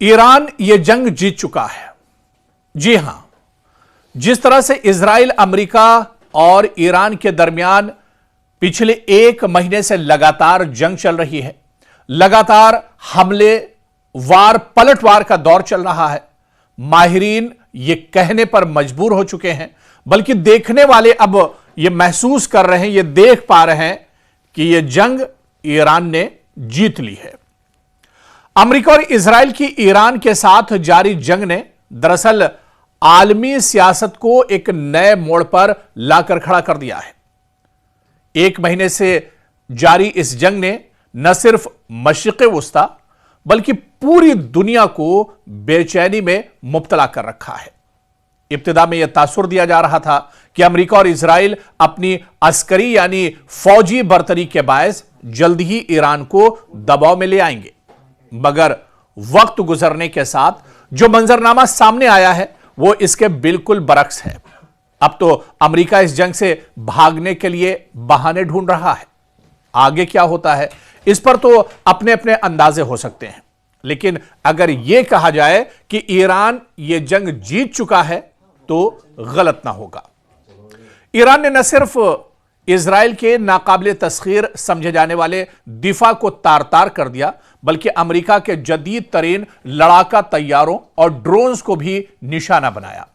Iran ये जंग जीत चुका है। जी हां, जिस तरह से इजराइल, अमेरिका और ईरान के दरमियान पिछले एक महीने से लगातार जंग चल रही है, लगातार हमले, वार पलटवार का दौर चल रहा है। माहिरीन ये कहने पर मजबूर हो चुके हैं, बल्कि देखने वाले अब ये महसूस कर रहे हैं, ये देख पा रहे हैं कि ये जंग ईरान ने जीत ली है। अमेरिका और इजराइल की ईरान के साथ जारी जंग ने दरअसल आलमी सियासत को एक नए मोड़ पर लाकर खड़ा कर दिया है। एक महीने से जारी इस जंग ने न सिर्फ मशरिक़ वुस्ता बल्कि पूरी दुनिया को बेचैनी में मुब्तला कर रखा है। इब्तिदा में यह तासुर दिया जा रहा था कि अमेरिका और इजराइल अपनी अस्करी यानी फौजी बर्तरी के बायस जल्द ही ईरान को दबाव में ले आएंगे, मगर वक्त गुजरने के साथ जो मंजरनामा सामने आया है वो इसके बिल्कुल बरक्स है। अब तो अमेरिका इस जंग से भागने के लिए बहाने ढूंढ रहा है। आगे क्या होता है इस पर तो अपने अपने अंदाजे हो सकते हैं, लेकिन अगर यह कहा जाए कि ईरान ये जंग जीत चुका है तो गलत ना होगा। ईरान ने न सिर्फ इजराइल के नाकाबिले तस्खीर समझे जाने वाले दिफा को तार तार कर दिया, बल्कि अमेरिका के जदीद तरीन लड़ाका तैयारों और ड्रोन्स को भी निशाना बनाया।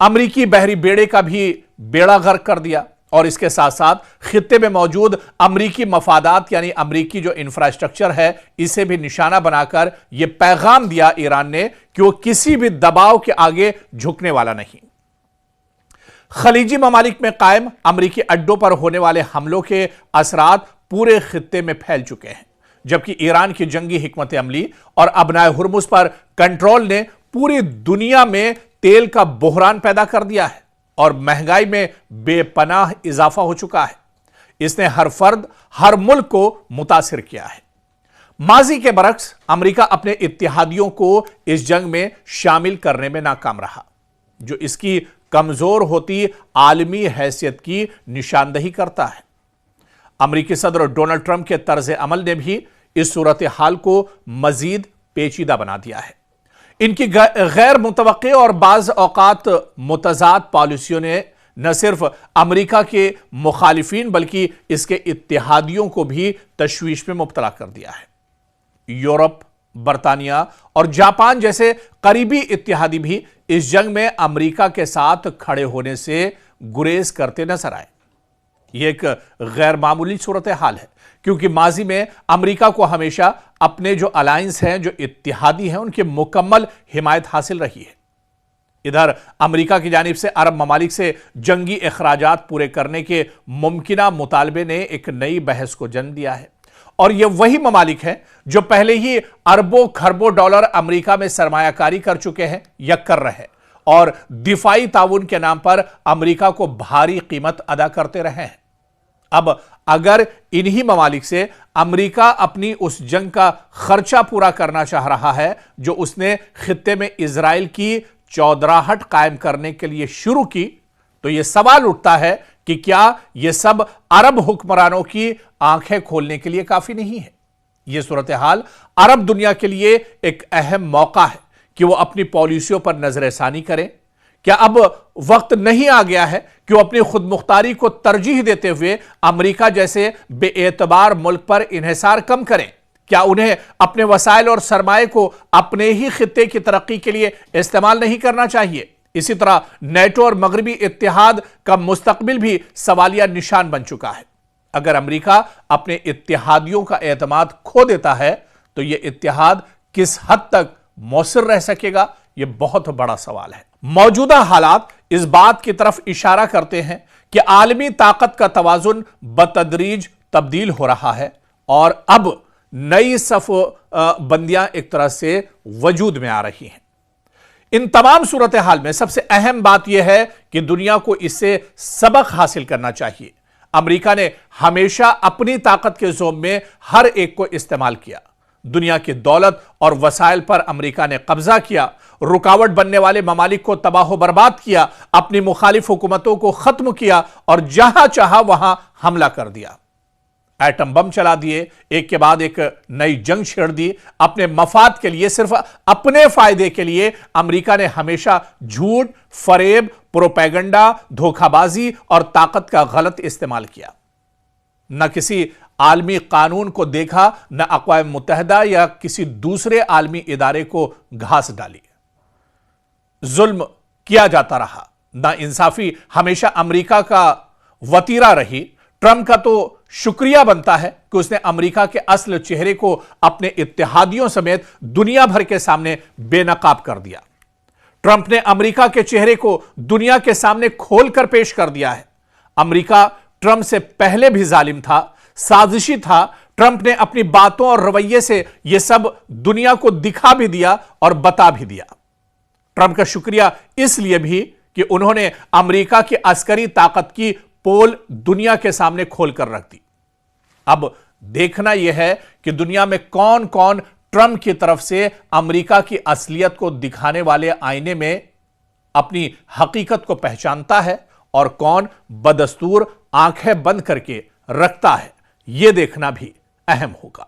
अमेरिकी बहरी बेड़े का भी बेड़ा गर्क कर दिया और इसके साथ साथ खित्ते में मौजूद अमेरिकी मफादात यानी अमेरिकी जो इंफ्रास्ट्रक्चर है इसे भी निशाना बनाकर यह पैगाम दिया ईरान ने कि वो किसी भी दबाव के आगे झुकने वाला नहीं। खलीजी ममालिक में कायम अमेरिकी अड्डों पर होने वाले हमलों के असरात पूरे खित्ते में फैल चुके हैं, जबकि ईरान की जंगी हिकमत अमली और अबनाए हुर्मुज पर कंट्रोल ने पूरी दुनिया में तेल का बहरान पैदा कर दिया है और महंगाई में बेपनाह इजाफा हो चुका है। इसने हर फर्द, हर मुल्क को मुतासिर किया है। माजी के बरक्स अमेरिका अपने इत्तेहादियों को इस जंग में शामिल करने में नाकाम रहा, जो इसकी कमजोर होती आलमी हैसियत की निशानदही करता है। अमेरिकी सदर डोनाल्ड ट्रंप के तर्ज अमल ने भी इस सूरत हाल को मजीद पेचीदा बना दिया है। इनकी गैर मुतवक्के और बाज औकात मुतजाद पॉलिसियों ने न सिर्फ अमेरिका के मुखालिफिन बल्कि इसके इत्तेहादियों को भी तशवीश में मुब्तला कर दिया है। यूरोप, बरतानिया और जापान जैसे करीबी इत्तेहादी भी इस जंग में अमेरिका के साथ खड़े होने से गुरेज करते नजर आए। यह एक गैर मामूली सूरत हाल है, क्योंकि माजी में अमेरिका को हमेशा अपने जो अलायंस हैं, जो इत्तेहादी हैं, उनकी मुकम्मल हिमायत हासिल रही है। इधर अमेरिका की जानिब से अरब ममालिक से जंगी अखराजात पूरे करने के मुमकिना मुतालबे ने एक नई बहस को जन्म दिया है और यह वही ममालिक हैं जो पहले ही अरबों खरबों डॉलर अमेरिका में सरमायाकारी कर चुके हैं या कर रहे हैं और दिफाई ताउन के नाम पर अमेरिका को भारी कीमत अदा करते रहे हैं। अब अगर इन्हीं ममालिक से अमेरिका अपनी उस जंग का खर्चा पूरा करना चाह रहा है जो उसने खित्ते में इजराइल की चौधराहट कायम करने के लिए शुरू की, तो यह सवाल उठता है कि क्या यह सब अरब हुक्मरानों की आंखें खोलने के लिए काफी नहीं है। यह सूरत हाल अरब दुनिया के लिए एक अहम मौका है कि वो अपनी पॉलिसियों पर नजरसानी करें। क्या अब वक्त नहीं आ गया है कि वो अपनी खुद मुख्तारी को तरजीह देते हुए अमेरिका जैसे बेएतबार मुल्क पर इन्हिसार कम करें? क्या उन्हें अपने वसाइल और सरमाए को अपने ही खित्ते की तरक्की के लिए इस्तेमाल नहीं करना चाहिए? इसी तरह नेटो और मगरबी इत्तेहाद का मुस्तकबिल भी सवालिया निशान बन चुका है। अगर अमेरिका अपने इत्तेहादियों का एतमाद खो देता है तो यह इत्तेहाद किस हद तक मौसर रह सकेगा, यह बहुत बड़ा सवाल है। मौजूदा हालात इस बात की तरफ इशारा करते हैं कि आलमी ताकत का तवाजुन बतदरीज तब्दील हो रहा है और अब नई सफ बंदियां एक तरह से वजूद में आ रही हैं। इन तमाम सूरत हाल में सबसे अहम बात यह है कि दुनिया को इससे सबक हासिल करना चाहिए। अमेरिका ने हमेशा अपनी ताकत के जोम में हर एक को इस्तेमाल किया। दुनिया की दौलत और वसाइल पर अमेरिका ने कब्जा किया, रुकावट बनने वाले ममालिक को तबाह बर्बाद किया, अपनी मुखालिफ हुकूमतों को खत्म किया और जहां चाहा वहां हमला कर दिया। ایٹم بم چلا دیے، ایک کے بعد ایک نئی جنگ چھیڑ دی، اپنے مفاد کے لیے، صرف اپنے فائدے کے لیے امریکہ نے ہمیشہ جھوٹ، فریب، پروپیگنڈا، دھوکہ بازی اور طاقت کا غلط استعمال کیا۔ نہ کسی عالمی قانون کو دیکھا، نہ اقوام متحدہ یا کسی دوسرے عالمی ادارے کو گھاس ڈالی۔ ظلم کیا جاتا رہا، نہ انصافی ہمیشہ امریکہ کا وتیرہ رہی۔ ٹرمپ کا تو شکریہ بنتا ہے کہ اس نے امریکہ کے اصل چہرے کو اپنے اتحادیوں سمیت دنیا بھر کے سامنے بے نقاب کر دیا۔ ٹرمپ نے امریکہ کے چہرے کو دنیا کے سامنے کھول کر پیش کر دیا ہے۔ امریکہ ٹرمپ سے پہلے بھی ظالم تھا، سازشی تھا۔ ٹرمپ نے اپنی باتوں اور رویے سے یہ سب دنیا کو دکھا بھی دیا اور بتا بھی دیا۔ ٹرمپ کا شکریہ اس لیے بھی کہ انہوں نے امریکہ کی عسکری طاقت کی پول دنیا کے سامنے کھول کر رکھ دی۔ اب دیکھنا یہ ہے کہ دنیا میں کون کون ٹرمپ کی طرف سے امریکہ کی اصلیت کو دکھانے والے آئینے میں اپنی حقیقت کو پہچانتا ہے اور کون بدستور آنکھیں بند کر کے رکھتا ہے۔ یہ دیکھنا بھی اہم ہوگا۔